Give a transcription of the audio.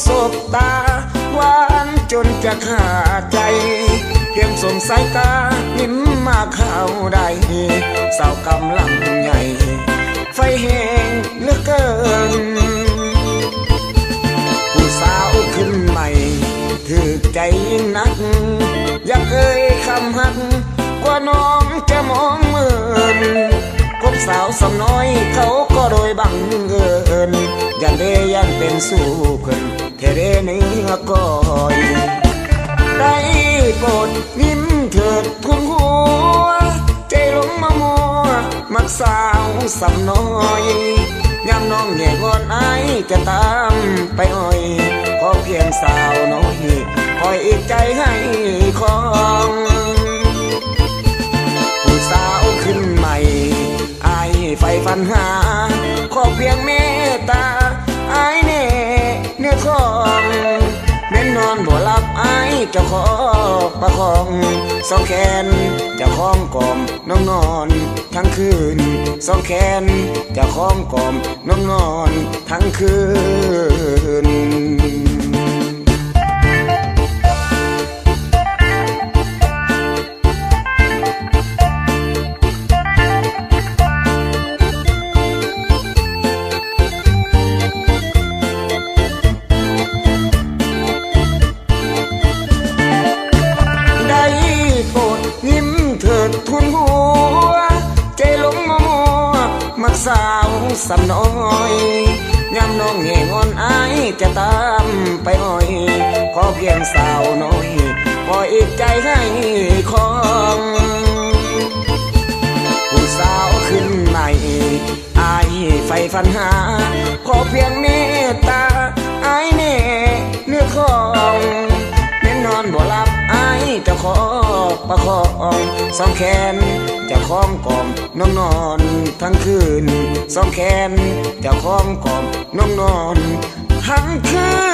สบตาหวานจนจะขาดใจเพียงสงสายตายิ้มมาเข้าได้สาวกำลังใหญ่ไฟแห้งเหลือเกินผู้สาวขึ้นใหม่ถือใจยิ่งนักอยากเอ่ยคำฮักกว่าน้องจะมองเหมือนพบสาวสำน้อยเขาก็โดยบังเอิญยันเดยันเป็นสู้เพิ่นเทเรเนื้อก้อยได้โปรดยิ้มเถิดทุนหัวใจหลงมามัวมักสาวสำน้อยยามน้องแย่งอนอายจะตามไปอ้อยขอเพียงสาวน้อยคอยอีกใจให้ของผู้สาวขึ้นใหม่อายไฟฝันหาขอเพียงเมตตาอายเน่เนื้อของแม่นนอนบ่หลับอายจะขอประคองสองแขนจะคล้องกล่อมน้องนอนทั้งคืนสองแขนจะคล้องกล่อมน้องนอนทั้งคืนทุนหัวใจหลงมัวมักสาวสำน้อยยามน้องแง่งอนอายจะตามไปอ้อยขอเพียงสาวน้อยขออีกใจให้ของผู้สาวขึ้นใหม่อายไฟฝันหาขอเพียงเมตตาอายแน่เนื้อของแม่นอนบ่หลับอายจะขอประคองสองแขนจะคล้องกล่อมน้องนอนทั้งคืนสองแขนจะคล้องกล่อมน้องนอนทั้งคืน